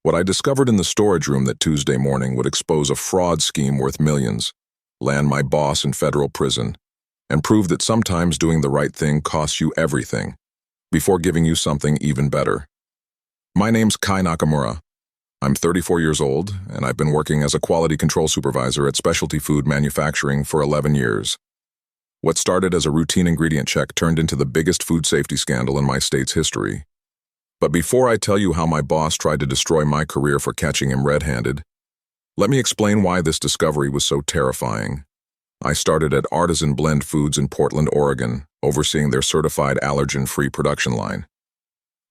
What I discovered in the storage room that Tuesday morning would expose a fraud scheme worth millions, land my boss in federal prison, and prove that sometimes doing the right thing costs you everything, before giving you something even better. My name's Kai Nakamura. I'm 34 years old, and I've been working as a quality control supervisor at specialty food manufacturing for 11 years. What started as a routine ingredient check turned into the biggest food safety scandal in my state's history. But before I tell you how my boss tried to destroy my career for catching him red-handed, let me explain why this discovery was so terrifying. I started at Artisan Blend Foods in Portland, Oregon, overseeing their certified allergen-free production line.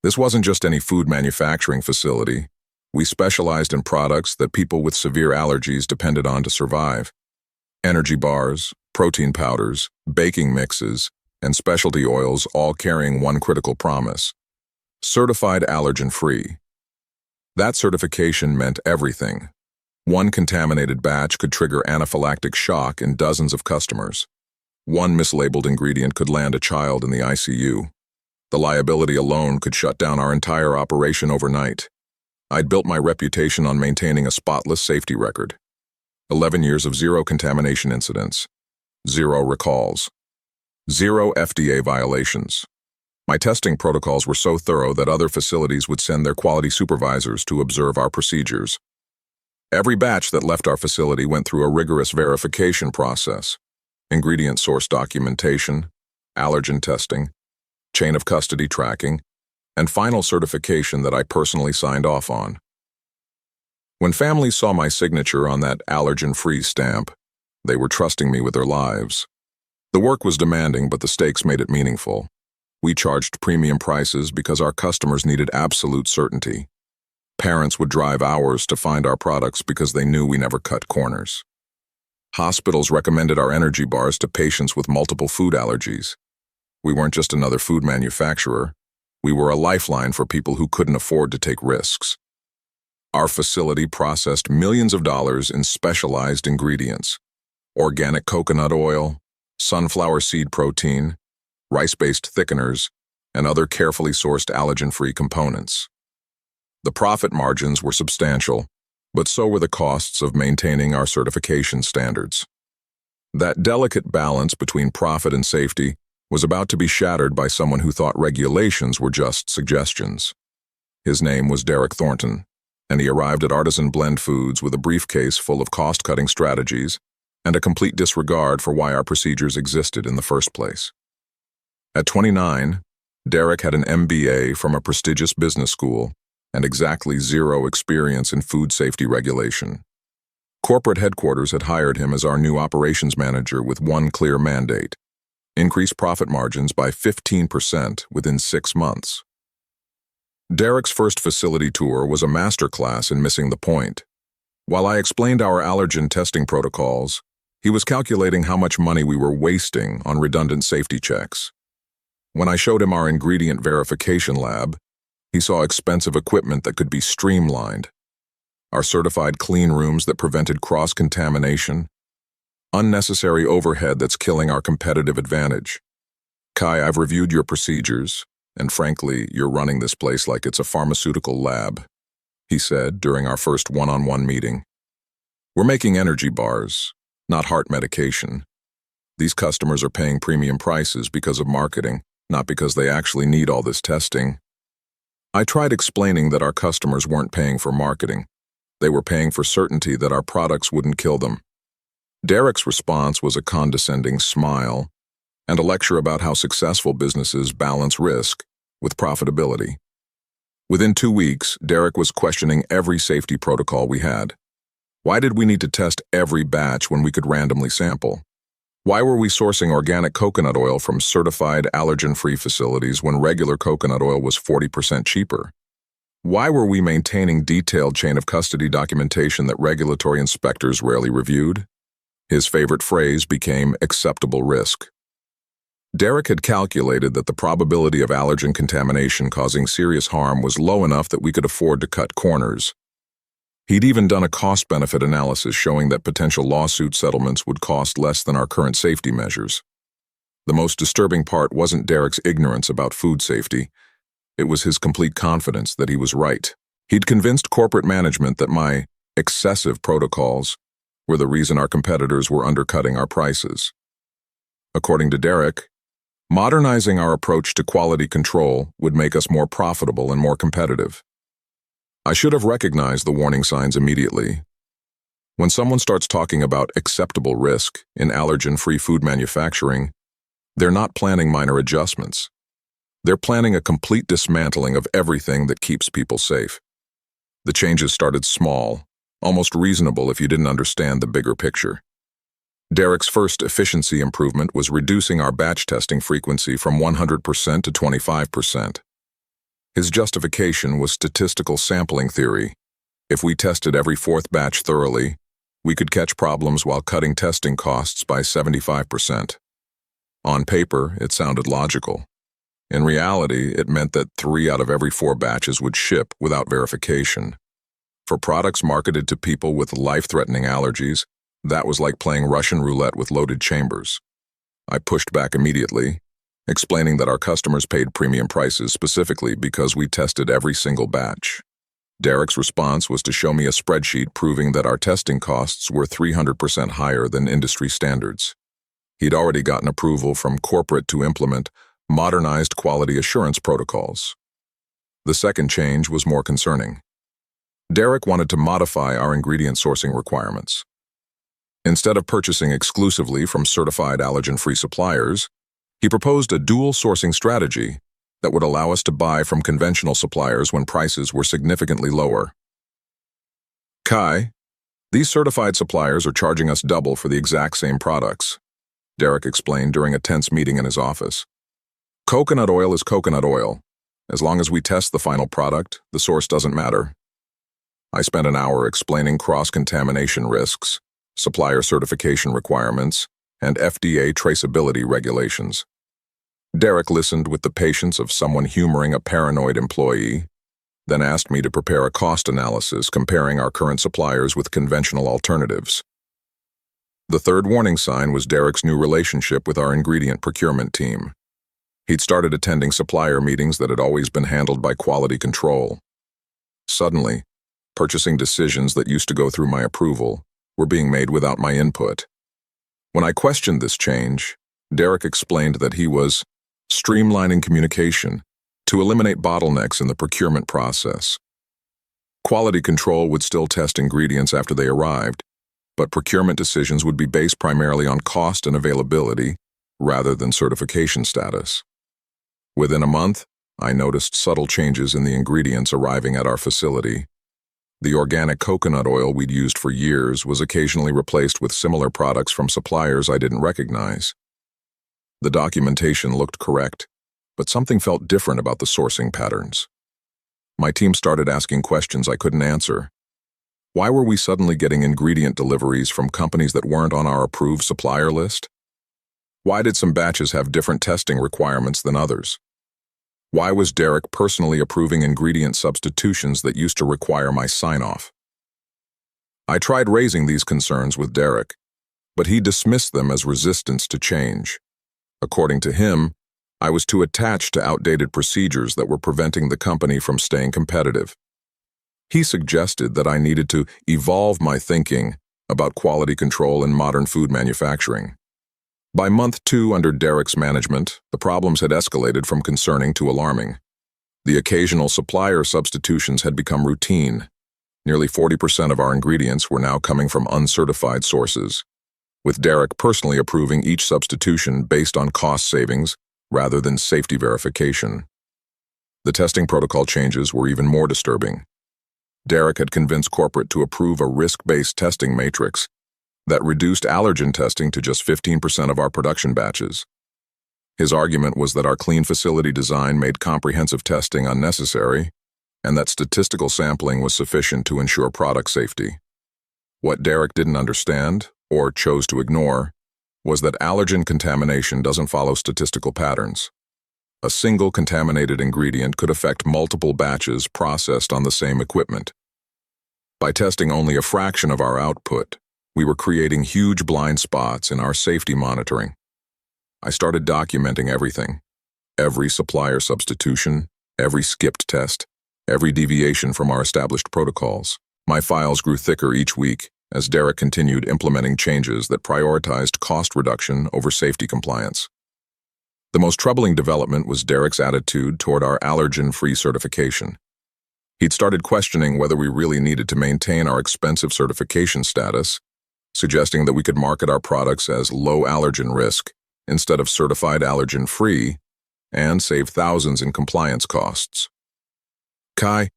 This wasn't just any food manufacturing facility. We specialized in products that people with severe allergies depended on to survive. Energy bars, protein powders, baking mixes, and specialty oils, all carrying one critical promise: certified allergen-free. That certification meant everything. One contaminated batch could trigger anaphylactic shock in dozens of customers. One mislabeled ingredient could land a child in the ICU. The liability alone could shut down our entire operation overnight. I'd built my reputation on maintaining a spotless safety record. 11 years of zero contamination incidents, 0 recalls, 0 FDA violations. My testing protocols were so thorough that other facilities would send their quality supervisors to observe our procedures. Every batch that left our facility went through a rigorous verification process: ingredient source documentation, allergen testing, chain of custody tracking, and final certification that I personally signed off on. When families saw my signature on that allergen-free stamp, they were trusting me with their lives. The work was demanding, but the stakes made it meaningful. We charged premium prices because our customers needed absolute certainty. Parents would drive hours to find our products because they knew we never cut corners. Hospitals recommended our energy bars to patients with multiple food allergies. We weren't just another food manufacturer. We were a lifeline for people who couldn't afford to take risks. Our facility processed millions of dollars in specialized ingredients: organic coconut oil, sunflower seed protein, rice-based thickeners, and other carefully sourced allergen-free components. The profit margins were substantial, but so were the costs of maintaining our certification standards. That delicate balance between profit and safety was about to be shattered by someone who thought regulations were just suggestions. His name was Derek Thornton, and he arrived at Artisan Blend Foods with a briefcase full of cost-cutting strategies and a complete disregard for why our procedures existed in the first place. At 29, Derek had an MBA from a prestigious business school and exactly 0 experience in food safety regulation. Corporate headquarters had hired him as our new operations manager with one clear mandate: increase profit margins by 15% within 6 months. Derek's first facility tour was a masterclass in missing the point. While I explained our allergen testing protocols, he was calculating how much money we were wasting on redundant safety checks. When I showed him our ingredient verification lab, he saw expensive equipment that could be streamlined: our certified clean rooms that prevented cross-contamination, unnecessary overhead that's killing our competitive advantage. Kai, I've reviewed your procedures, and frankly, you're running this place like it's a pharmaceutical lab, he said during our first one-on-one meeting. We're making energy bars, not heart medication. These customers are paying premium prices because of marketing, not because they actually need all this testing. I tried explaining that our customers weren't paying for marketing. They were paying for certainty that our products wouldn't kill them. Derek's response was a condescending smile and a lecture about how successful businesses balance risk with profitability. Within 2 weeks, Derek was questioning every safety protocol we had. Why did we need to test every batch when we could randomly sample? Why were we sourcing organic coconut oil from certified allergen-free facilities when regular coconut oil was 40% cheaper? Why were we maintaining detailed chain of custody documentation that regulatory inspectors rarely reviewed? His favorite phrase became acceptable risk. Derek had calculated that the probability of allergen contamination causing serious harm was low enough that we could afford to cut corners. He'd even done a cost-benefit analysis showing that potential lawsuit settlements would cost less than our current safety measures. The most disturbing part wasn't Derek's ignorance about food safety. It was his complete confidence that he was right. He'd convinced corporate management that my excessive protocols were the reason our competitors were undercutting our prices. According to Derek, modernizing our approach to quality control would make us more profitable and more competitive. I should have recognized the warning signs immediately. When someone starts talking about acceptable risk in allergen-free food manufacturing, they're not planning minor adjustments. They're planning a complete dismantling of everything that keeps people safe. The changes started small, almost reasonable if you didn't understand the bigger picture. Derek's first efficiency improvement was reducing our batch testing frequency from 100% to 25%. His justification was statistical sampling theory. If we tested every fourth batch thoroughly, we could catch problems while cutting testing costs by 75%. On paper, it sounded logical. In reality, it meant that 3 out of every 4 batches would ship without verification. For products marketed to people with life-threatening allergies, that was like playing Russian roulette with loaded chambers. I pushed back immediately, explaining that our customers paid premium prices specifically because we tested every single batch. Derek's response was to show me a spreadsheet proving that our testing costs were 300% higher than industry standards. He'd already gotten approval from corporate to implement modernized quality assurance protocols. The second change was more concerning. Derek wanted to modify our ingredient sourcing requirements. Instead of purchasing exclusively from certified allergen-free suppliers, he proposed a dual sourcing strategy that would allow us to buy from conventional suppliers when prices were significantly lower. Kai, these certified suppliers are charging us double for the exact same products, Derek explained during a tense meeting in his office. Coconut oil is coconut oil. As long as we test the final product, the source doesn't matter. I spent an hour explaining cross-contamination risks, supplier certification requirements, and FDA traceability regulations. Derek listened with the patience of someone humoring a paranoid employee, then asked me to prepare a cost analysis comparing our current suppliers with conventional alternatives. The third warning sign was Derek's new relationship with our ingredient procurement team. He'd started attending supplier meetings that had always been handled by quality control. Suddenly, purchasing decisions that used to go through my approval were being made without my input. When I questioned this change, Derek explained that he was streamlining communication to eliminate bottlenecks in the procurement process. Quality control would still test ingredients after they arrived, but procurement decisions would be based primarily on cost and availability rather than certification status. Within a month, I noticed subtle changes in the ingredients arriving at our facility. The organic coconut oil we'd used for years was occasionally replaced with similar products from suppliers I didn't recognize. The documentation looked correct, but something felt different about the sourcing patterns. My team started asking questions I couldn't answer. Why were we suddenly getting ingredient deliveries from companies that weren't on our approved supplier list? Why did some batches have different testing requirements than others? Why was Derek personally approving ingredient substitutions that used to require my sign-off? I tried raising these concerns with Derek, but he dismissed them as resistance to change. According to him, I was too attached to outdated procedures that were preventing the company from staying competitive. He suggested that I needed to evolve my thinking about quality control in modern food manufacturing. By month 2 under Derek's management, the problems had escalated from concerning to alarming. The occasional supplier substitutions had become routine. Nearly 40% of our ingredients were now coming from uncertified sources, with Derek personally approving each substitution based on cost savings rather than safety verification. The testing protocol changes were even more disturbing. Derek had convinced corporate to approve a risk-based testing matrix that reduced allergen testing to just 15% of our production batches. His argument was that our clean facility design made comprehensive testing unnecessary and that statistical sampling was sufficient to ensure product safety. What Derek didn't understand, or chose to ignore, was that allergen contamination doesn't follow statistical patterns. A single contaminated ingredient could affect multiple batches processed on the same equipment. By testing only a fraction of our output, we were creating huge blind spots in our safety monitoring. I started documenting everything. Every supplier substitution, every skipped test, every deviation from our established protocols. My files grew thicker each week as Derek continued implementing changes that prioritized cost reduction over safety compliance. The most troubling development was Derek's attitude toward our allergen-free certification. He'd started questioning whether we really needed to maintain our expensive certification status, suggesting that we could market our products as low allergen risk instead of certified allergen-free and save thousands in compliance costs. "Kai,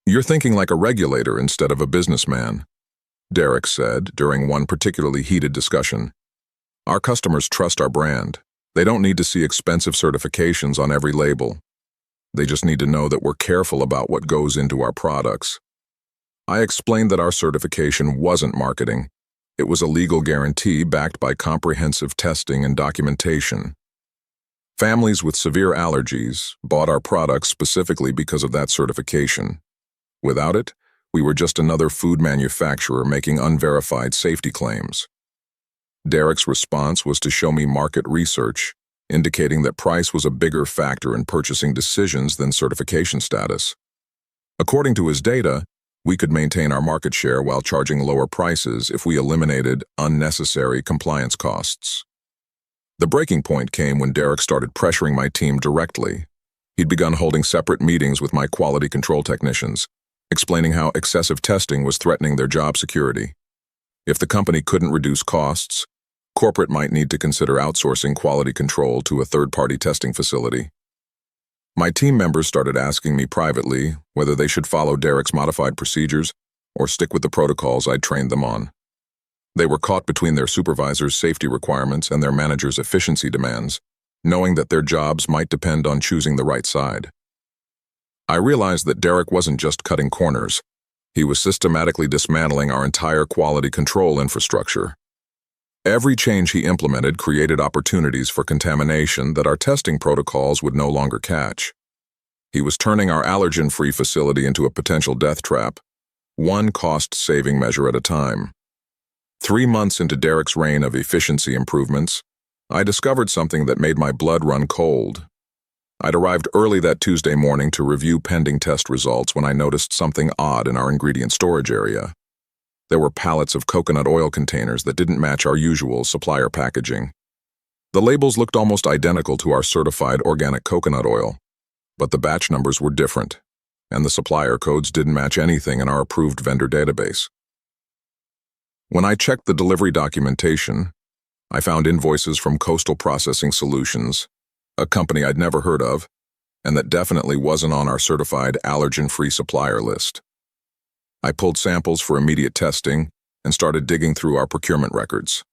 you're thinking like a regulator instead of a businessman," Derek said during one particularly heated discussion. "Our customers trust our brand. They don't need to see expensive certifications on every label. They just need to know that we're careful about what goes into our products." I explained that our certification wasn't marketing. It was a legal guarantee backed by comprehensive testing and documentation. Families with severe allergies bought our products specifically because of that certification. Without it, we were just another food manufacturer making unverified safety claims. Derek's response was to show me market research, indicating that price was a bigger factor in purchasing decisions than certification status. According to his data, we could maintain our market share while charging lower prices if we eliminated unnecessary compliance costs. The breaking point came when Derek started pressuring my team directly. He'd begun holding separate meetings with my quality control technicians, explaining how excessive testing was threatening their job security. If the company couldn't reduce costs, corporate might need to consider outsourcing quality control to a third-party testing facility. My team members started asking me privately whether they should follow Derek's modified procedures or stick with the protocols I'd trained them on. They were caught between their supervisor's safety requirements and their manager's efficiency demands, knowing that their jobs might depend on choosing the right side. I realized that Derek wasn't just cutting corners. He was systematically dismantling our entire quality control infrastructure. Every change he implemented created opportunities for contamination that our testing protocols would no longer catch. He was turning our allergen-free facility into a potential death trap, one cost-saving measure at a time. 3 months into Derek's reign of efficiency improvements, I discovered something that made my blood run cold. I'd arrived early that Tuesday morning to review pending test results when I noticed something odd in our ingredient storage area. There were pallets of coconut oil containers that didn't match our usual supplier packaging. The labels looked almost identical to our certified organic coconut oil, but the batch numbers were different, and the supplier codes didn't match anything in our approved vendor database. When I checked the delivery documentation, I found invoices from Coastal Processing Solutions, a company I'd never heard of, and that definitely wasn't on our certified allergen-free supplier list. I pulled samples for immediate testing and started digging through our procurement records.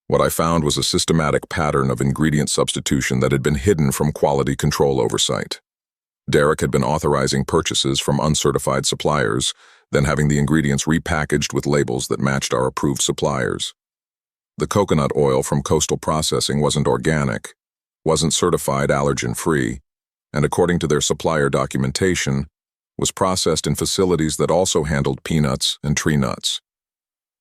What I found was a systematic pattern of ingredient substitution that had been hidden from quality control oversight. Derek had been authorizing purchases from uncertified suppliers, then having the ingredients repackaged with labels that matched our approved suppliers. The coconut oil from Coastal Processing wasn't organic, wasn't certified allergen-free, and according to their supplier documentation, was processed in facilities that also handled peanuts and tree nuts.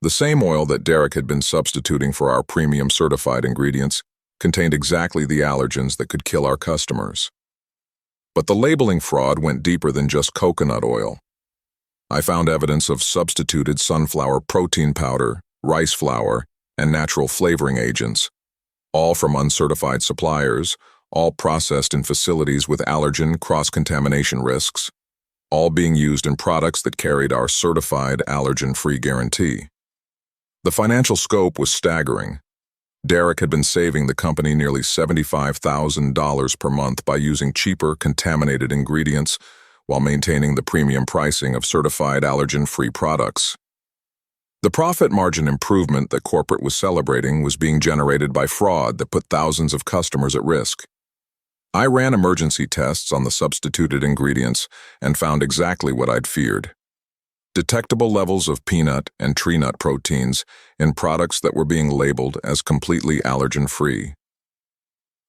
The same oil that Derek had been substituting for our premium certified ingredients contained exactly the allergens that could kill our customers. But the labeling fraud went deeper than just coconut oil. I found evidence of substituted sunflower protein powder, rice flour, and natural flavoring agents, all from uncertified suppliers, all processed in facilities with allergen cross-contamination risks, all being used in products that carried our certified allergen-free guarantee. The financial scope was staggering. Derek had been saving the company nearly $75,000 per month by using cheaper, contaminated ingredients while maintaining the premium pricing of certified allergen-free products. The profit margin improvement that corporate was celebrating was being generated by fraud that put thousands of customers at risk. I ran emergency tests on the substituted ingredients and found exactly what I'd feared: detectable levels of peanut and tree nut proteins in products that were being labeled as completely allergen-free.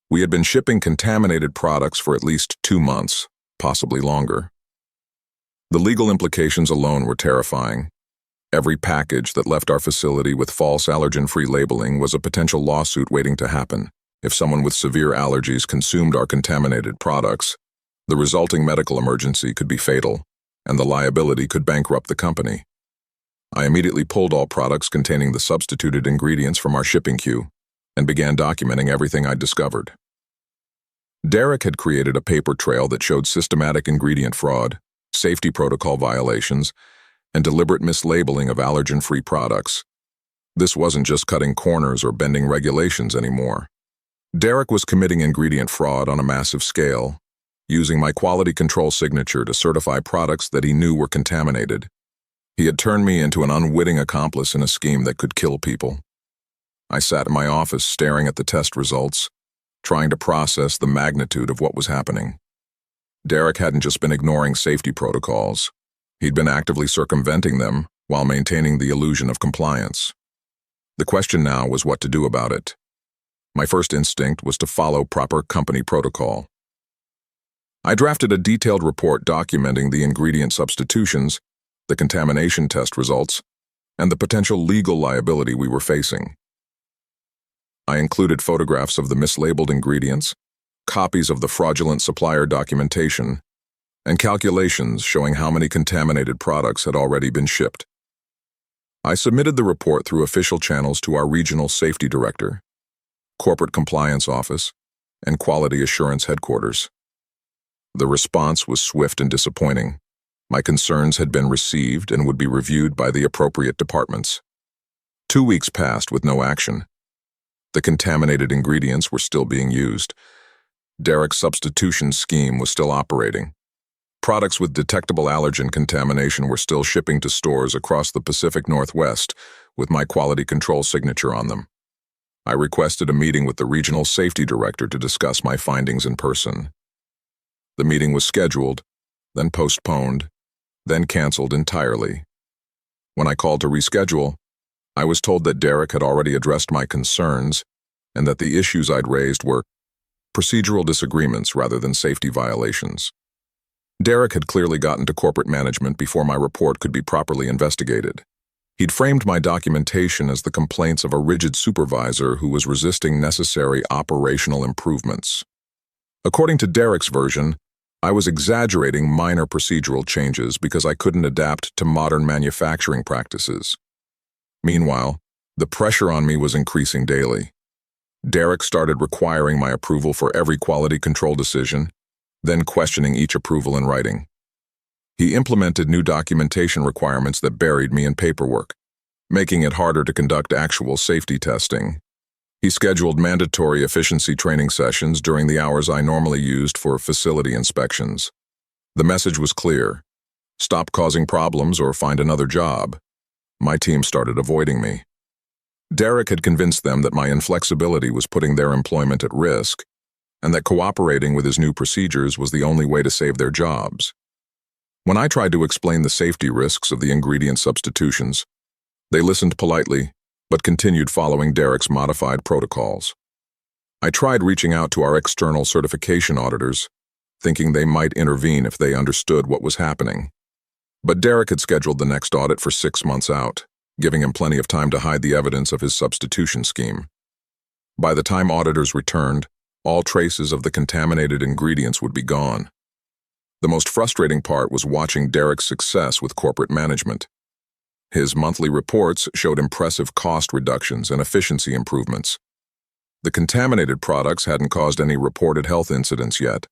We had been shipping contaminated products for at least 2 months, possibly longer. The legal implications alone were terrifying. Every package that left our facility with false allergen-free labeling was a potential lawsuit waiting to happen. If someone with severe allergies consumed our contaminated products, The resulting medical emergency could be fatal, and the liability could bankrupt the company. I immediately pulled all products containing the substituted ingredients from our shipping queue and began documenting everything I'd discovered. Derek had created a paper trail that showed systematic ingredient fraud, safety protocol violations, and deliberate mislabeling of allergen-free products. This wasn't just cutting corners or bending regulations anymore. Derek was committing ingredient fraud on a massive scale, using my quality control signature to certify products that he knew were contaminated. He had turned me into an unwitting accomplice in a scheme that could kill people. I sat in my office staring at the test results, trying to process the magnitude of what was happening. Derek hadn't just been ignoring safety protocols. He'd been actively circumventing them while maintaining the illusion of compliance. The question now was what to do about it. My first instinct was to follow proper company protocol. I drafted a detailed report documenting the ingredient substitutions, the contamination test results, and the potential legal liability we were facing. I included photographs of the mislabeled ingredients, copies of the fraudulent supplier documentation, and calculations showing how many contaminated products had already been shipped. I submitted the report through official channels to our regional safety director, corporate compliance office, and quality assurance headquarters. The response was swift and disappointing. My concerns had been received and would be reviewed by the appropriate departments. 2 weeks passed with no action. The contaminated ingredients were still being used. Derek's substitution scheme was still operating. Products with detectable allergen contamination were still shipping to stores across the Pacific Northwest with my quality control signature on them. I requested a meeting with the regional safety director to discuss my findings in person. The meeting was scheduled, then postponed, then canceled entirely. When I called to reschedule, I was told that Derek had already addressed my concerns and that the issues I'd raised were procedural disagreements rather than safety violations. Derek had clearly gotten to corporate management before my report could be properly investigated. He'd framed my documentation as the complaints of a rigid supervisor who was resisting necessary operational improvements. According to Derek's version, I was exaggerating minor procedural changes because I couldn't adapt to modern manufacturing practices. Meanwhile, the pressure on me was increasing daily. Derek started requiring my approval for every quality control decision, then questioning each approval in writing. He implemented new documentation requirements that buried me in paperwork, making it harder to conduct actual safety testing. He scheduled mandatory efficiency training sessions during the hours I normally used for facility inspections. The message was clear: stop causing problems or find another job. My team started avoiding me. Derek had convinced them that my inflexibility was putting their employment at risk, and that cooperating with his new procedures was the only way to save their jobs. When I tried to explain the safety risks of the ingredient substitutions, they listened politely, but continued following Derek's modified protocols. I tried reaching out to our external certification auditors, thinking they might intervene if they understood what was happening. But Derek had scheduled the next audit for 6 months out, giving him plenty of time to hide the evidence of his substitution scheme. By the time auditors returned, all traces of the contaminated ingredients would be gone. The most frustrating part was watching Derek's success with corporate management. His monthly reports showed impressive cost reductions and efficiency improvements. The contaminated products hadn't caused any reported health incidents yet,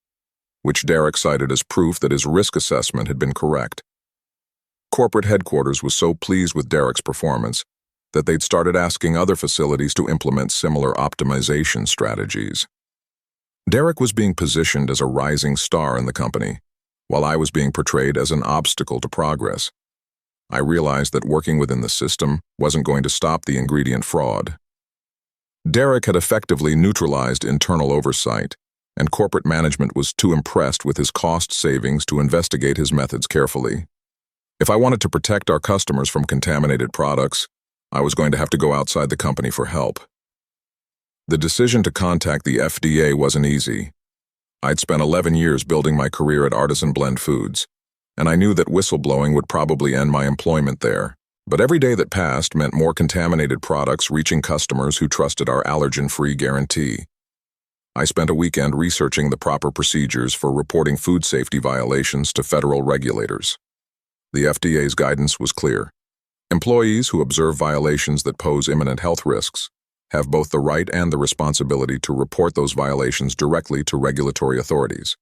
which Derek cited as proof that his risk assessment had been correct. Corporate headquarters was so pleased with Derek's performance that they'd started asking other facilities to implement similar optimization strategies. Derek was being positioned as a rising star in the company, while I was being portrayed as an obstacle to progress. I realized that working within the system wasn't going to stop the ingredient fraud. Derek had effectively neutralized internal oversight, and corporate management was too impressed with his cost savings to investigate his methods carefully. If I wanted to protect our customers from contaminated products, I was going to have to go outside the company for help. The decision to contact the FDA wasn't easy. I'd spent 11 years building my career at Artisan Blend Foods, and I knew that whistleblowing would probably end my employment there. But every day that passed meant more contaminated products reaching customers who trusted our allergen-free guarantee. I spent a weekend researching the proper procedures for reporting food safety violations to federal regulators. The FDA's guidance was clear. Employees who observe violations that pose imminent health risks have both the right and the responsibility to report those violations directly to regulatory authorities.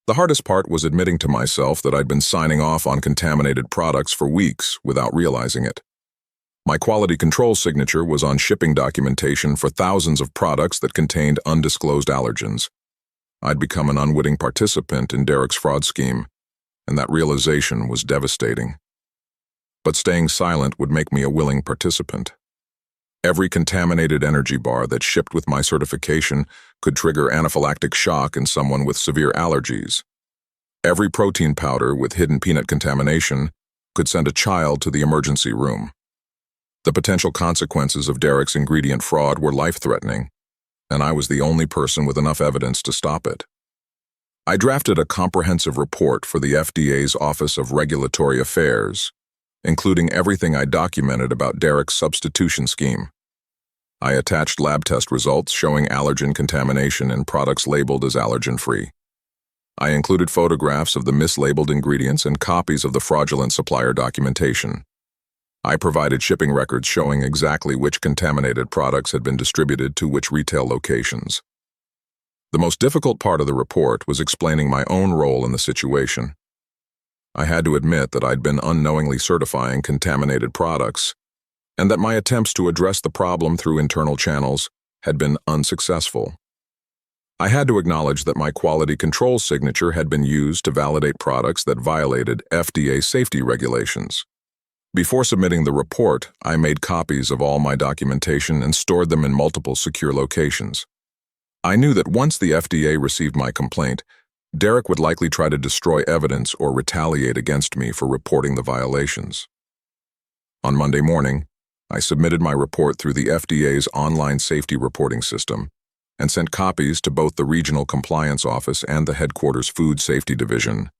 The hardest part was admitting to myself that I'd been signing off on contaminated products for weeks without realizing it. My quality control signature was on shipping documentation for thousands of products that contained undisclosed allergens. I'd become an unwitting participant in Derek's fraud scheme, and that realization was devastating. But staying silent would make me a willing participant. Every contaminated energy bar that shipped with my certification could trigger anaphylactic shock in someone with severe allergies. Every protein powder with hidden peanut contamination could send a child to the emergency room. The potential consequences of Derek's ingredient fraud were life-threatening, and I was the only person with enough evidence to stop it. I drafted a comprehensive report for the FDA's Office of Regulatory Affairs, including everything I documented about Derek's substitution scheme. I attached lab test results showing allergen contamination in products labeled as allergen-free. I included photographs of the mislabeled ingredients and copies of the fraudulent supplier documentation. I provided shipping records showing exactly which contaminated products had been distributed to which retail locations. The most difficult part of the report was explaining my own role in the situation. I had to admit that I'd been unknowingly certifying contaminated products, and that my attempts to address the problem through internal channels had been unsuccessful. I had to acknowledge that my quality control signature had been used to validate products that violated FDA safety regulations. Before submitting the report, I made copies of all my documentation and stored them in multiple secure locations. I knew that once the FDA received my complaint, Derek would likely try to destroy evidence or retaliate against me for reporting the violations. On Monday morning, I submitted my report through the FDA's online safety reporting system and sent copies to both the Regional Compliance Office and the Headquarters Food Safety Division.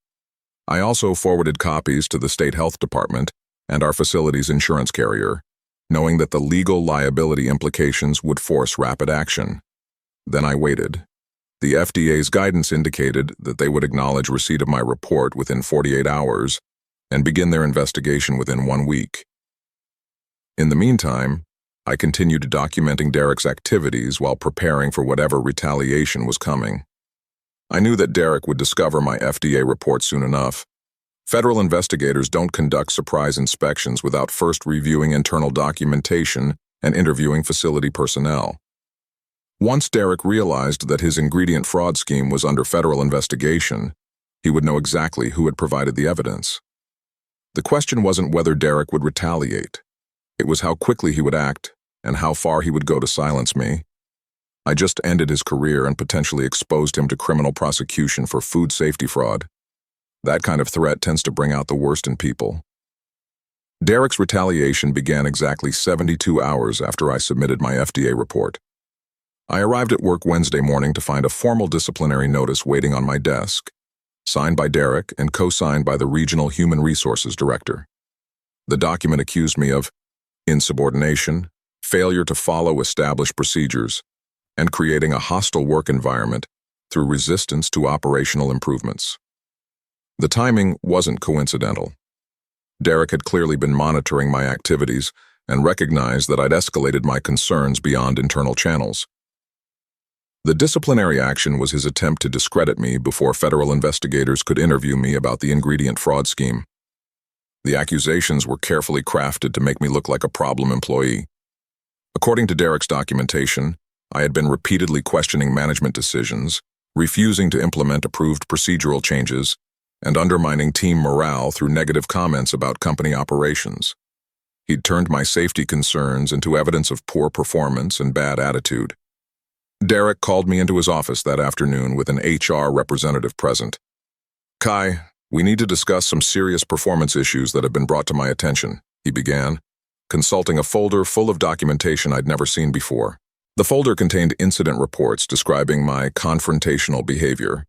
I also forwarded copies to the State Health Department and our facility's insurance carrier, knowing that the legal liability implications would force rapid action. Then I waited. The FDA's guidance indicated that they would acknowledge receipt of my report within 48 hours and begin their investigation within 1 week. In the meantime, I continued documenting Derek's activities while preparing for whatever retaliation was coming. I knew that Derek would discover my FDA report soon enough. Federal investigators don't conduct surprise inspections without first reviewing internal documentation and interviewing facility personnel. Once Derek realized that his ingredient fraud scheme was under federal investigation, he would know exactly who had provided the evidence. The question wasn't whether Derek would retaliate. It was how quickly he would act and how far he would go to silence me. I just ended his career and potentially exposed him to criminal prosecution for food safety fraud. That kind of threat tends to bring out the worst in people. Derek's retaliation began exactly 72 hours after I submitted my FDA report. I arrived at work Wednesday morning to find a formal disciplinary notice waiting on my desk, signed by Derek and co-signed by the Regional Human Resources Director. The document accused me of insubordination, failure to follow established procedures, and creating a hostile work environment through resistance to operational improvements. The timing wasn't coincidental. Derek had clearly been monitoring my activities and recognized that I'd escalated my concerns beyond internal channels. The disciplinary action was his attempt to discredit me before federal investigators could interview me about the ingredient fraud scheme. The accusations were carefully crafted to make me look like a problem employee. According to Derek's documentation, I had been repeatedly questioning management decisions, refusing to implement approved procedural changes, and undermining team morale through negative comments about company operations. He'd turned my safety concerns into evidence of poor performance and bad attitude. Derek called me into his office that afternoon with an HR representative present. "Kai, we need to discuss some serious performance issues that have been brought to my attention," he began, consulting a folder full of documentation I'd never seen before. The folder contained incident reports describing my confrontational behavior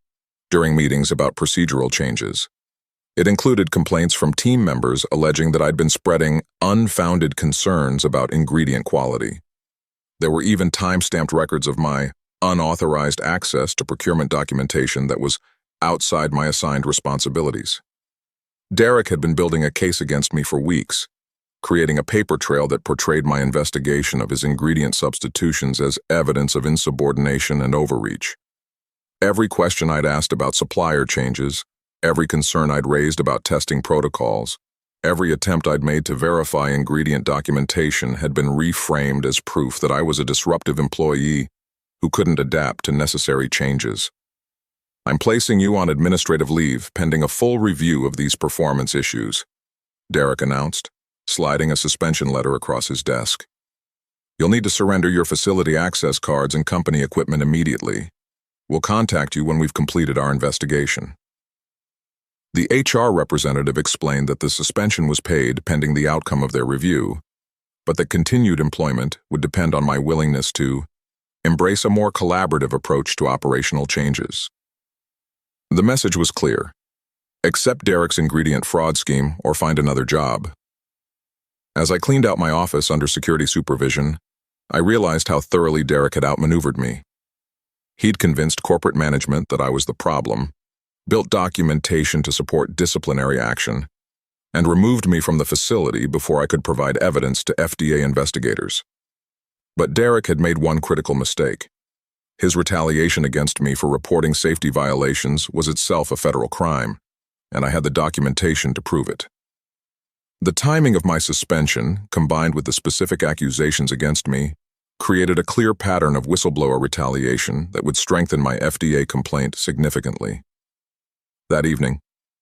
during meetings about procedural changes. It included complaints from team members alleging that I'd been spreading unfounded concerns about ingredient quality. There were even time-stamped records of my unauthorized access to procurement documentation that was outside my assigned responsibilities. Derek had been building a case against me for weeks, creating a paper trail that portrayed my investigation of his ingredient substitutions as evidence of insubordination and overreach. Every question I'd asked about supplier changes, every concern I'd raised about testing protocols, every attempt I'd made to verify ingredient documentation had been reframed as proof that I was a disruptive employee who couldn't adapt to necessary changes. "I'm placing you on administrative leave pending a full review of these performance issues," Derek announced, sliding a suspension letter across his desk. "You'll need to surrender your facility access cards and company equipment immediately. We'll contact you when we've completed our investigation." The HR representative explained that the suspension was paid pending the outcome of their review, but that continued employment would depend on my willingness to embrace a more collaborative approach to operational changes. The message was clear: accept Derek's ingredient fraud scheme or find another job. As I cleaned out my office under security supervision, I realized how thoroughly Derek had outmaneuvered me. He'd convinced corporate management that I was the problem, built documentation to support disciplinary action, and removed me from the facility before I could provide evidence to FDA investigators. But Derek had made one critical mistake. His retaliation against me for reporting safety violations was itself a federal crime, and I had the documentation to prove it. The timing of my suspension, combined with the specific accusations against me, created a clear pattern of whistleblower retaliation that would strengthen my FDA complaint significantly. That evening,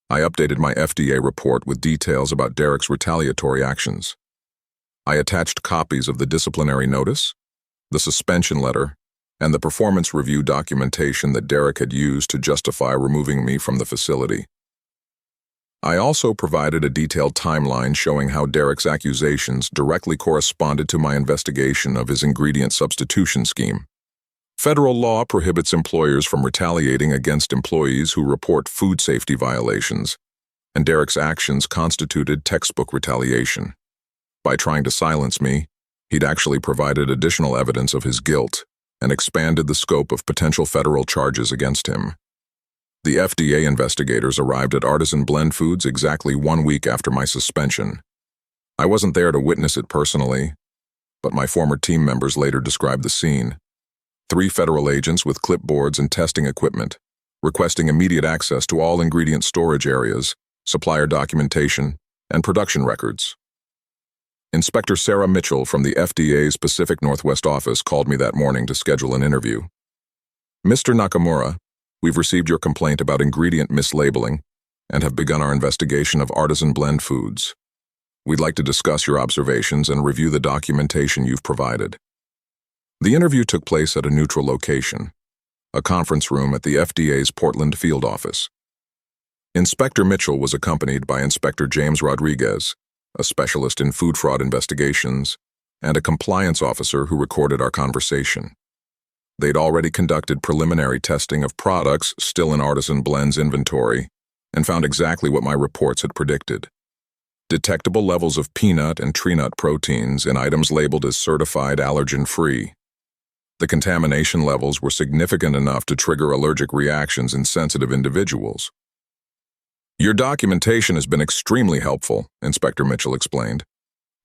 I updated my FDA report with details about Derek's retaliatory actions. I attached copies of the disciplinary notice, the suspension letter, and the performance review documentation that Derek had used to justify removing me from the facility. I also provided a detailed timeline showing how Derek's accusations directly corresponded to my investigation of his ingredient substitution scheme. Federal law prohibits employers from retaliating against employees who report food safety violations, and Derek's actions constituted textbook retaliation. By trying to silence me, he'd actually provided additional evidence of his guilt and expanded the scope of potential federal charges against him. The FDA investigators arrived at Artisan Blend Foods exactly 1 week after my suspension. I wasn't there to witness it personally, but my former team members later described the scene. 3 federal agents with clipboards and testing equipment, requesting immediate access to all ingredient storage areas, supplier documentation, and production records. Inspector Sarah Mitchell from the FDA's Pacific Northwest office called me that morning to schedule an interview. "Mr. Nakamura, we've received your complaint about ingredient mislabeling and have begun our investigation of Artisan Blend Foods. We'd like to discuss your observations and review the documentation you've provided." The interview took place at a neutral location, a conference room at the FDA's Portland field office. Inspector Mitchell was accompanied by Inspector James Rodriguez, a specialist in food fraud investigations, and a compliance officer who recorded our conversation. They'd already conducted preliminary testing of products still in Artisan Blend's inventory and found exactly what my reports had predicted: detectable levels of peanut and tree nut proteins in items labeled as certified allergen-free. The contamination levels were significant enough to trigger allergic reactions in sensitive individuals. "Your documentation has been extremely helpful," Inspector Mitchell explained.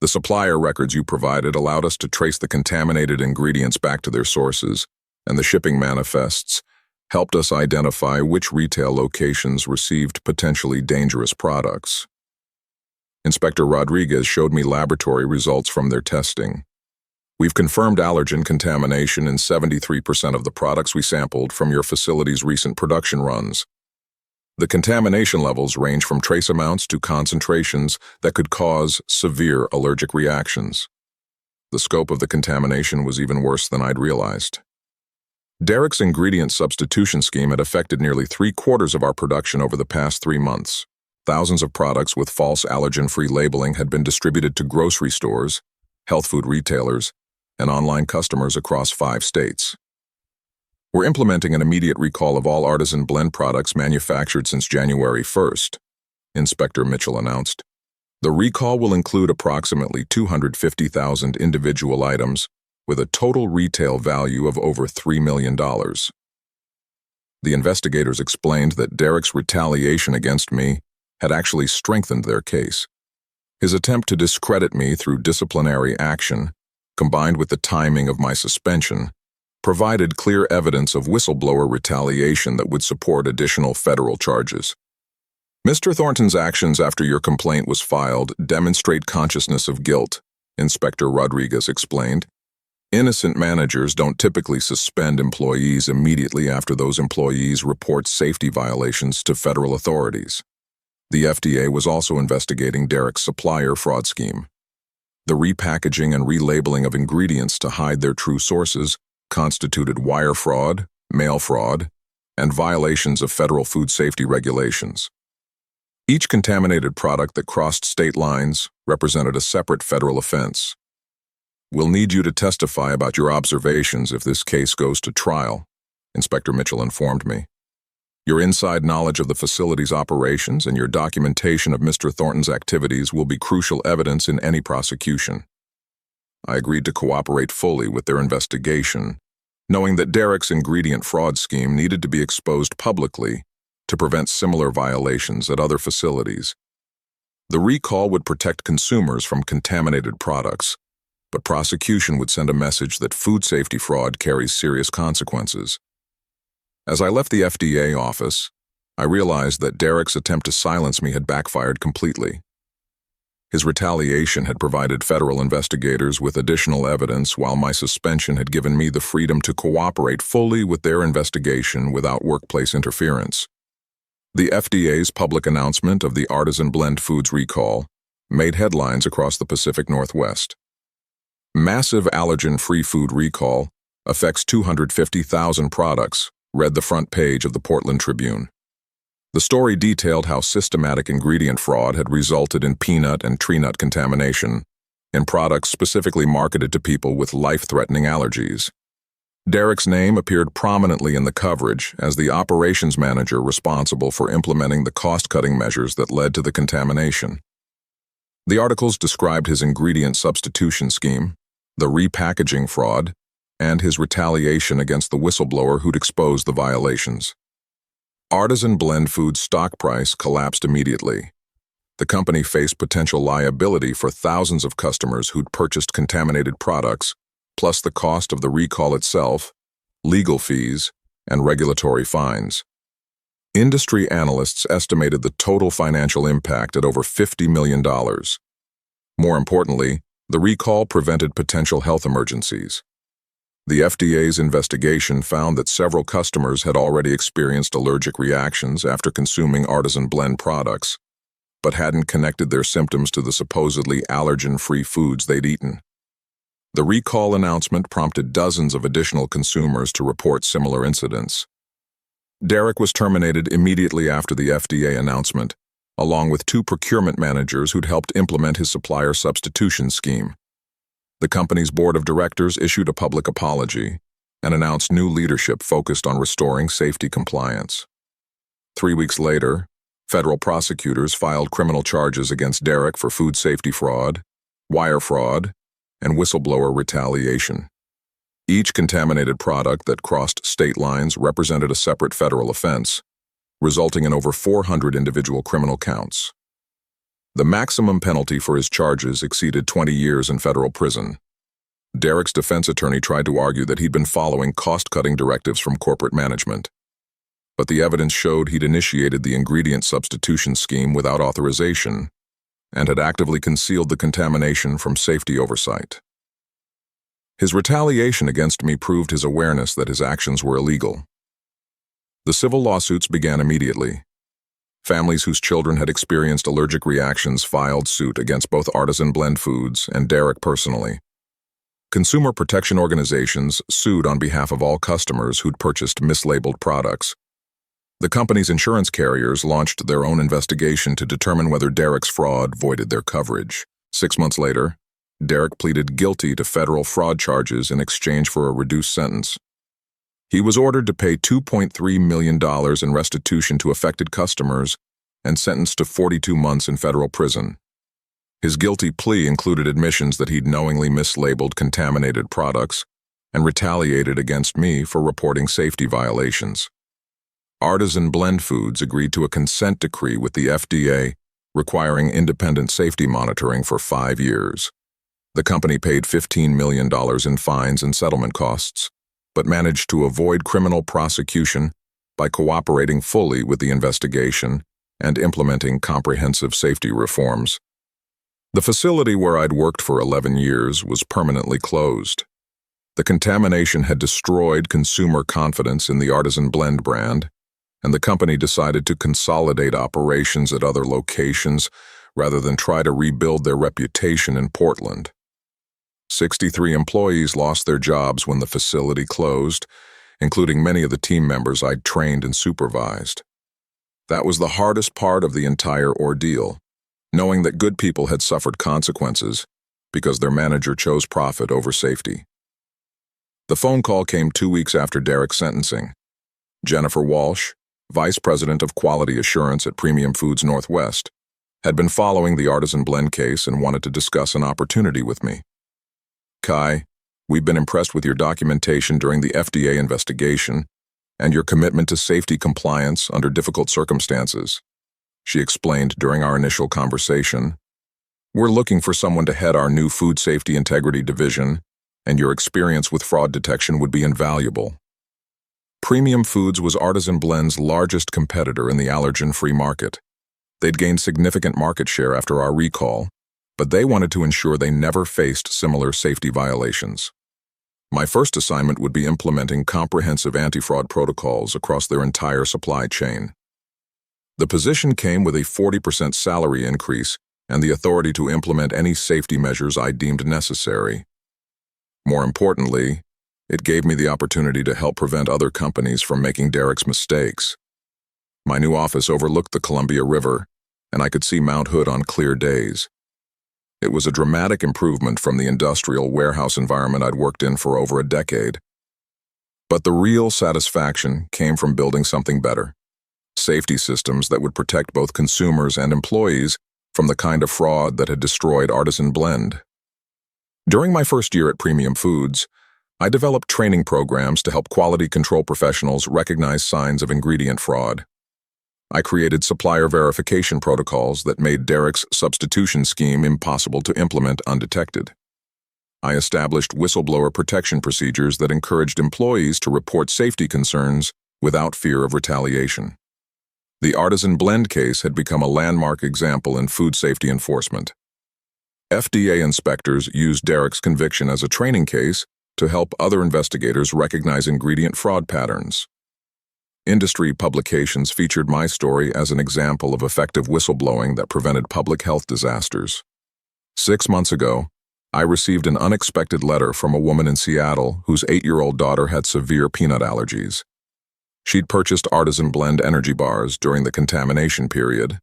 "The supplier records you provided allowed us to trace the contaminated ingredients back to their sources, and the shipping manifests helped us identify which retail locations received potentially dangerous products." Inspector Rodriguez showed me laboratory results from their testing. "We've confirmed allergen contamination in 73% of the products we sampled from your facility's recent production runs. The contamination levels range from trace amounts to concentrations that could cause severe allergic reactions. The scope of the contamination was even worse than I'd realized." Derek's ingredient substitution scheme had affected nearly 3/4 of our production over the past 3 months. Thousands of products with false allergen-free labeling had been distributed to grocery stores, health food retailers, and online customers across 5 states. "We're implementing an immediate recall of all Artisan Blend products manufactured since January 1st, Inspector Mitchell announced. "The recall will include approximately 250,000 individual items with a total retail value of over $3 million. The investigators explained that Derek's retaliation against me had actually strengthened their case. His attempt to discredit me through disciplinary action, combined with the timing of my suspension, provided clear evidence of whistleblower retaliation that would support additional federal charges. Mr. Thornton's actions after your complaint was filed demonstrate consciousness of guilt, Inspector Rodriguez explained. Innocent managers don't typically suspend employees immediately after those employees report safety violations to federal authorities. The FDA was also investigating Derek's supplier fraud scheme. The repackaging and relabeling of ingredients to hide their true sources constituted wire fraud, mail fraud, and violations of federal food safety regulations. Each contaminated product that crossed state lines represented a separate federal offense. We'll need you to testify about your observations if this case goes to trial, Inspector Mitchell informed me. Your inside knowledge of the facility's operations and your documentation of Mr. Thornton's activities will be crucial evidence in any prosecution. I agreed to cooperate fully with their investigation, knowing that Derek's ingredient fraud scheme needed to be exposed publicly to prevent similar violations at other facilities. The recall would protect consumers from contaminated products, but prosecution would send a message that food safety fraud carries serious consequences. As I left the FDA office, I realized that Derek's attempt to silence me had backfired completely. His retaliation had provided federal investigators with additional evidence, while my suspension had given me the freedom to cooperate fully with their investigation without workplace interference. The FDA's public announcement of the artisan blend foods recall made headlines across the Pacific Northwest. Massive allergen-free food recall affects 250,000 products, read the front page of the Portland Tribune. The story detailed how systematic ingredient fraud had resulted in peanut and tree nut contamination in products specifically marketed to people with life-threatening allergies. Derek's name appeared prominently in the coverage as the operations manager responsible for implementing the cost-cutting measures that led to the contamination. The articles described his ingredient substitution scheme, the repackaging fraud, and his retaliation against the whistleblower who'd exposed the violations. Artisan Blend Foods' stock price collapsed immediately. The company faced potential liability for thousands of customers who'd purchased contaminated products, plus the cost of the recall itself, legal fees, and regulatory fines. Industry analysts estimated the total financial impact at over $50 million. More importantly, the recall prevented potential health emergencies. The FDA's investigation found that several customers had already experienced allergic reactions after consuming artisan blend products, but hadn't connected their symptoms to the supposedly allergen-free foods they'd eaten. The recall announcement prompted dozens of additional consumers to report similar incidents. Derek was terminated immediately after the FDA announcement, along with 2 procurement managers who'd helped implement his supplier substitution scheme. The company's board of directors issued a public apology and announced new leadership focused on restoring safety compliance. 3 weeks later, federal prosecutors filed criminal charges against Derek for food safety fraud, wire fraud, and whistleblower retaliation. Each contaminated product that crossed state lines represented a separate federal offense, resulting in over 400 individual criminal counts. The maximum penalty for his charges exceeded 20 years in federal prison. Derek's defense attorney tried to argue that he'd been following cost-cutting directives from corporate management. But the evidence showed he'd initiated the ingredient substitution scheme without authorization and had actively concealed the contamination from safety oversight. His retaliation against me proved his awareness that his actions were illegal. The civil lawsuits began immediately. Families whose children had experienced allergic reactions filed suit against both Artisan Blend Foods and Derek personally. Consumer protection organizations sued on behalf of all customers who'd purchased mislabeled products. The company's insurance carriers launched their own investigation to determine whether Derek's fraud voided their coverage. 6 months later, Derek pleaded guilty to federal fraud charges in exchange for a reduced sentence. He was ordered to pay $2.3 million in restitution to affected customers and sentenced to 42 months in federal prison. His guilty plea included admissions that he'd knowingly mislabeled contaminated products and retaliated against me for reporting safety violations. Artisan Blend Foods agreed to a consent decree with the FDA requiring independent safety monitoring for 5 years. The company paid $15 million in fines and settlement costs, but managed to avoid criminal prosecution by cooperating fully with the investigation and implementing comprehensive safety reforms. The facility where I'd worked for 11 years was permanently closed. The contamination had destroyed consumer confidence in the Artisan Blend brand, and the company decided to consolidate operations at other locations rather than try to rebuild their reputation in Portland. 63 employees lost their jobs when the facility closed, including many of the team members I'd trained and supervised. That was the hardest part of the entire ordeal, knowing that good people had suffered consequences because their manager chose profit over safety. The phone call came 2 weeks after Derek's sentencing. Jennifer Walsh, Vice President of Quality Assurance at Premium Foods Northwest, had been following the Artisan Blend case and wanted to discuss an opportunity with me. "Kai, we've been impressed with your documentation during the FDA investigation and your commitment to safety compliance under difficult circumstances," she explained during our initial conversation. "We're looking for someone to head our new Food Safety Integrity Division, and your experience with fraud detection would be invaluable." Premium Foods was Artisan Blend's largest competitor in the allergen-free market. They'd gained significant market share after our recall, but they wanted to ensure they never faced similar safety violations. My first assignment would be implementing comprehensive anti-fraud protocols across their entire supply chain. The position came with a 40% salary increase and the authority to implement any safety measures I deemed necessary. More importantly, it gave me the opportunity to help prevent other companies from making Derek's mistakes. My new office overlooked the Columbia River, and I could see Mount Hood on clear days. It was a dramatic improvement from the industrial warehouse environment I'd worked in for over a decade. But the real satisfaction came from building something better: safety systems that would protect both consumers and employees from the kind of fraud that had destroyed Artisan Blend. During my first year at Premium Foods, I developed training programs to help quality control professionals recognize signs of ingredient fraud. I created supplier verification protocols that made Derek's substitution scheme impossible to implement undetected. I established whistleblower protection procedures that encouraged employees to report safety concerns without fear of retaliation. The Artisan Blend case had become a landmark example in food safety enforcement. FDA inspectors used Derek's conviction as a training case to help other investigators recognize ingredient fraud patterns. Industry publications featured my story as an example of effective whistleblowing that prevented public health disasters. 6 months ago, I received an unexpected letter from a woman in Seattle whose 8-year-old daughter had severe peanut allergies. She'd purchased Artisan Blend energy bars during the contamination period,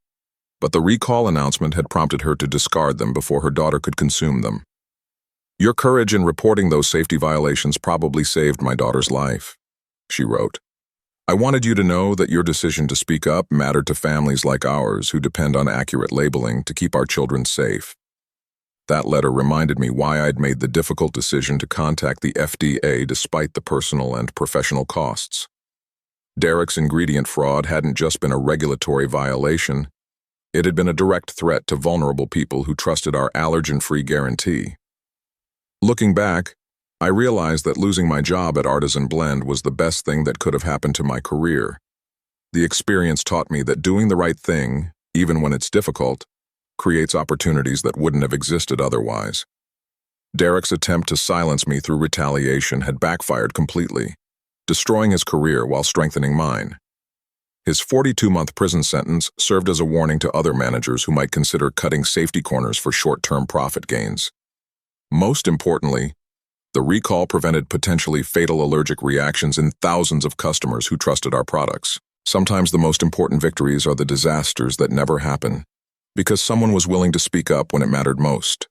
but the recall announcement had prompted her to discard them before her daughter could consume them. "Your courage in reporting those safety violations probably saved my daughter's life," she wrote. "I wanted you to know that your decision to speak up mattered to families like ours who depend on accurate labeling to keep our children safe." That letter reminded me why I'd made the difficult decision to contact the FDA despite the personal and professional costs. Derek's ingredient fraud hadn't just been a regulatory violation, it had been a direct threat to vulnerable people who trusted our allergen-free guarantee. Looking back, I realized that losing my job at Artisan Blend was the best thing that could have happened to my career. The experience taught me that doing the right thing, even when it's difficult, creates opportunities that wouldn't have existed otherwise. Derek's attempt to silence me through retaliation had backfired completely, destroying his career while strengthening mine. His 42-month prison sentence served as a warning to other managers who might consider cutting safety corners for short-term profit gains. Most importantly, the recall prevented potentially fatal allergic reactions in thousands of customers who trusted our products. Sometimes the most important victories are the disasters that never happen, because someone was willing to speak up when it mattered most.